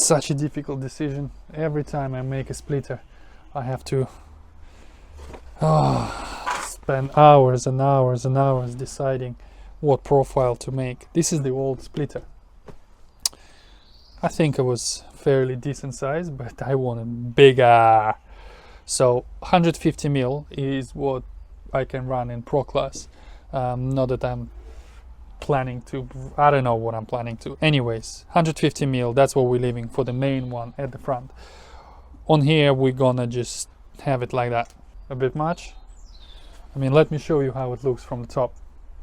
such a difficult decision. Every time I make a splitter, I have to spend hours and hours and hours deciding what profile to make. This is the old splitter. I think it was fairly decent size, but I wanted bigger. So 150 mil is what I can run in Pro class. Not that I'm planning to, I don't know what I'm planning to. Anyways, 150 mil, that's what we're leaving for the main one at the front. On here, we're gonna just have it like that. A bit much. I mean, let me show you how it looks from the top.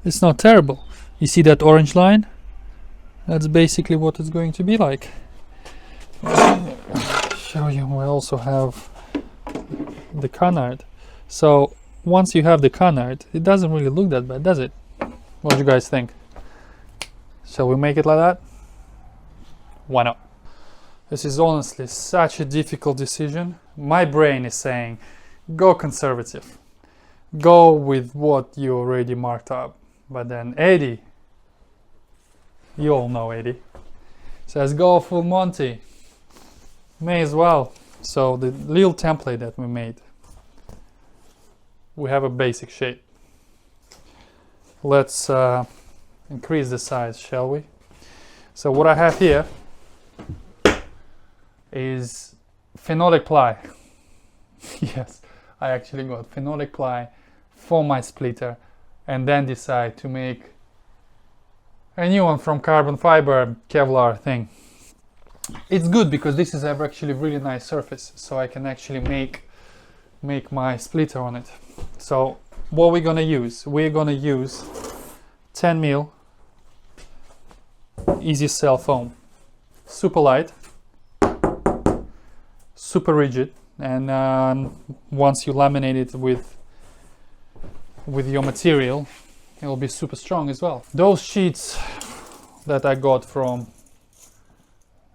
It's not terrible. You see that orange line? That's basically what it's going to be like. Show you, we also have the canard. So once you have the canard, it doesn't really look that bad, does it? What do you guys think? Shall we make it like that? Why not? This is honestly such a difficult decision. My brain is saying, go conservative. Go with what you already marked up. But then Eddie, you all know Eddie, says go full Monty. May as well. So the little template that we made, we have a basic shape. Let's increase the size, shall we? So what I have here is phenolic ply. Yes, I actually got phenolic ply for my splitter and then decide to make a new one from carbon fiber Kevlar thing. It's good because this is actually really nice surface, so I can actually make my splitter on it. So what we're gonna use? We're gonna use 10 mil easy cell foam, super light, super rigid, and once you laminate it with your material, it will be super strong as well. Those sheets that I got from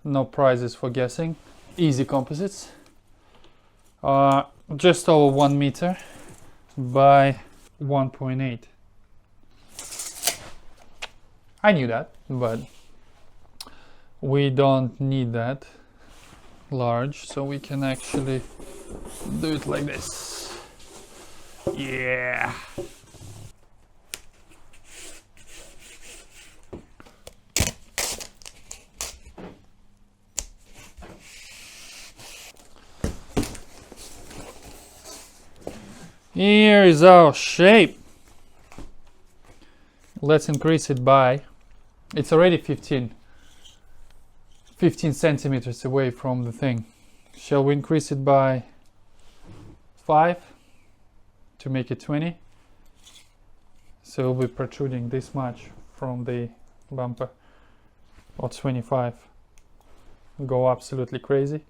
No Prizes for Guessing, Easy Composites, are just over 1 meter by 1.8. I knew that, but we don't need that large, so we can actually do it like this. Yeah. Here is our shape. Let's increase it by, it's already 15 centimeters away from the thing. Shall we increase it by 5 to make it 20? So we'll be protruding this much from the bumper, or 25. Go absolutely crazy.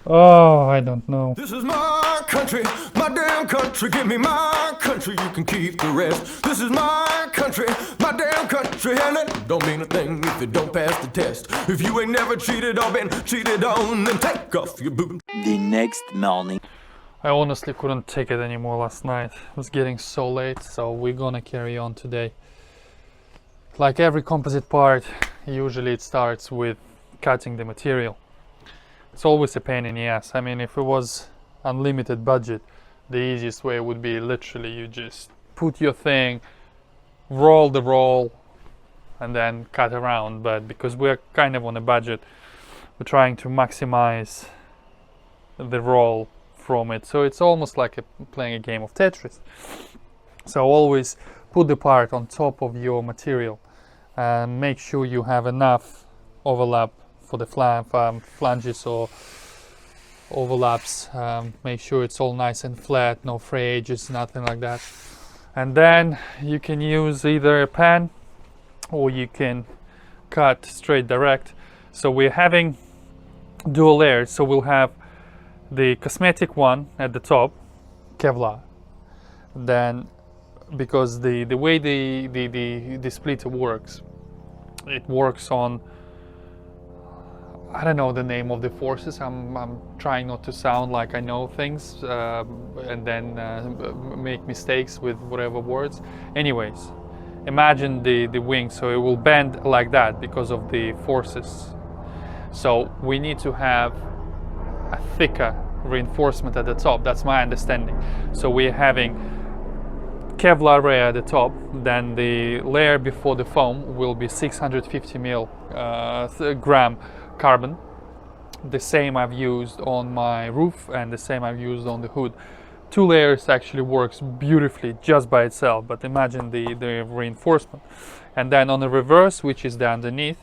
Oh, I don't know. This is my country, my damn country. Give me my country, you can keep the rest. This is my country, my damn country, and it don't mean a thing if it don't pass the test. If you ain't never cheated or been cheated on, then take off your boot. The next morning. I honestly couldn't take it anymore last night. It was getting so late, so we're gonna carry on today. Like every composite part, usually it starts with cutting the material. It's always a pain in the ass. I mean, if it was unlimited budget, the easiest way would be literally you just put your thing, roll the roll, and then cut around. But because we're kind of on a budget, we're trying to maximize the roll from it. So it's almost like playing a game of Tetris. So always put the part on top of your material and make sure you have enough overlap for the flanges or overlaps. Make sure it's all nice and flat, no fray edges, nothing like that. And then you can use either a pen or you can cut straight direct. So we're having dual layers, so we'll have the cosmetic one at the top, Kevlar. Then because the way the splitter works, it works on, I don't know the name of the forces. I'm trying not to sound like I know things and then make mistakes with whatever words. Anyways, imagine the wing, so it will bend like that because of the forces. So we need to have a thicker reinforcement at the top. That's my understanding. So we're having Kevlar layer at the top, then the layer before the foam will be 650 gram carbon. The same I've used on my roof and the same I've used on the hood. 2 layers actually works beautifully just by itself, but imagine the reinforcement. And then on the reverse, which is the underneath,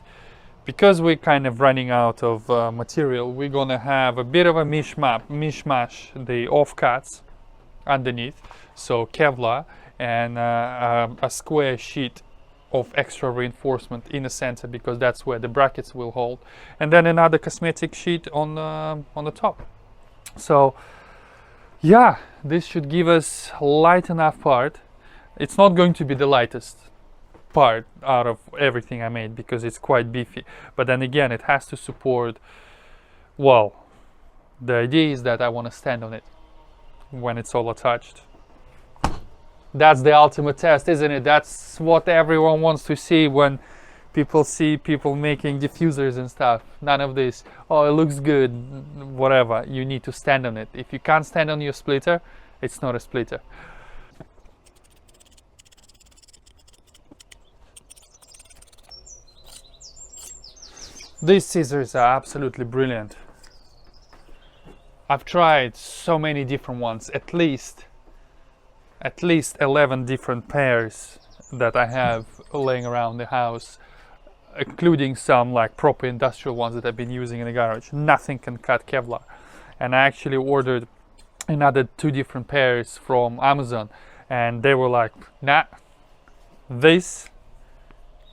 because we're kind of running out of material, we're gonna have a bit of a mishmash, the offcuts underneath, so Kevlar, and a square sheet of extra reinforcement in the center, because that's where the brackets will hold, and then another cosmetic sheet on the top. So yeah, this should give us light enough part. It's not going to be the lightest part out of everything I made because it's quite beefy, but then again it has to support, well, the idea is that I want to stand on it when it's all attached. That's the ultimate test, isn't it? That's what everyone wants to see when people see people making diffusers and stuff. None of this, oh, it looks good, whatever. You need to stand on it. If you can't stand on your splitter, it's not a splitter. These scissors are absolutely brilliant. I've tried so many different ones, at least 11 different pairs that I have laying around the house, including some like proper industrial ones that I've been using in the garage. Nothing can cut Kevlar. And I actually ordered another 2 different pairs from Amazon, and they were like, nah, this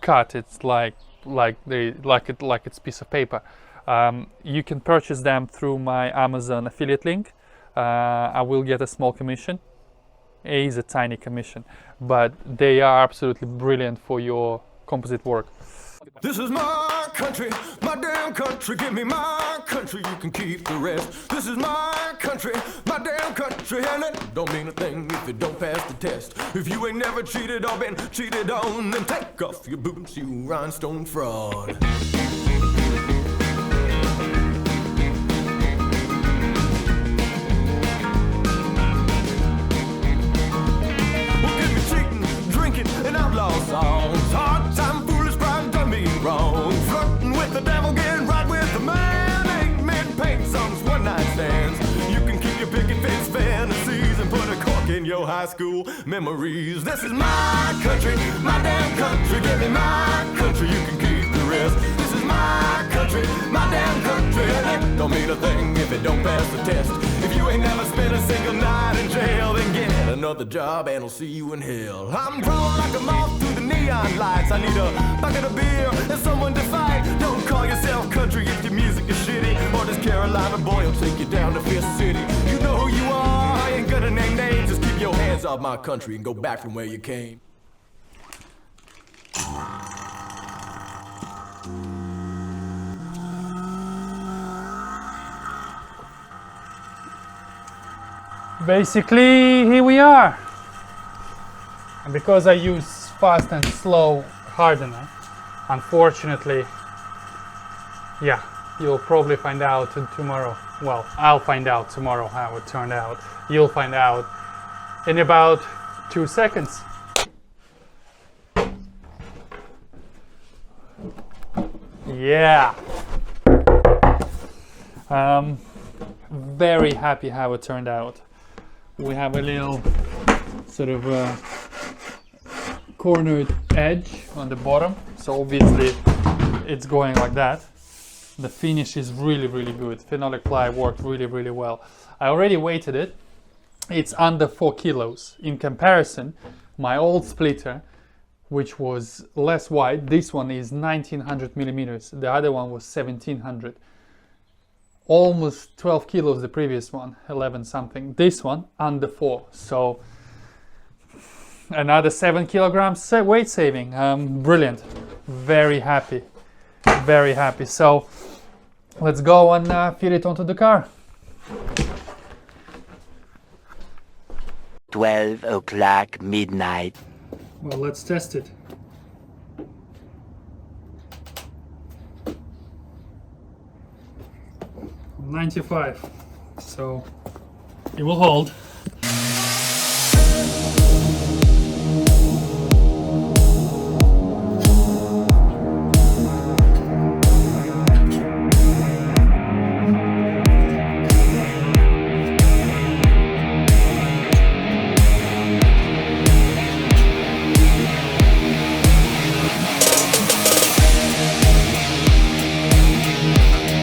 cut, it's like it's piece of paper. You can purchase them through my Amazon affiliate link. I will get a small commission. It is a tiny commission, but they are absolutely brilliant for your composite work. This is my country, my damn country. Give me my country, you can keep the rest. This is my country, my damn country, and it don't mean a thing if it don't pass the test. If you ain't never cheated or been cheated on, then take off your boots, you rhinestone fraud. Well, give me cheating, drinking, and outlaw songs. Hard time, foolish pride, done me wrong. Flirting with the devil, getting right with the man. Ain't men paint songs, one night stands. You can keep your picket fence fantasies and put a cork in your high school memories. This is my country, my damn country. Give me my country, you can keep the rest. This is my country, my damn country, and it don't mean a thing if it don't pass the test. If you ain't never spent a single night in jail, then get another job and I'll see you in hell. I'm drawn like a moth through the neon lights. I need a bucket of beer and someone to fight. Don't call yourself country if your music is shitty, or this Carolina boy will take you down to Fifth City. You know who you are, I ain't gonna name names. Just keep your hands off my country and go back from where you came. Basically, here we are. And because I use fast and slow hardener, unfortunately, yeah, you'll probably find out tomorrow. Well, I'll find out tomorrow how it turned out. You'll find out in about 2 seconds. Yeah. Very happy how it turned out. We have a little sort of cornered edge on the bottom, so obviously it's going like that. The finish is really good. Phenolic ply worked really well. I already weighted it. It's under 4 kilos. In comparison, my old splitter, which was less wide, this one is 1900 millimeters. The other one was 1700. Almost 12 kilos, the previous one, 11 something. This one under 4, so another 7 kilograms weight saving. Brilliant, very happy. So let's go and fit it onto the car. 12 o'clock midnight. Well, let's test it. 95. So it will hold.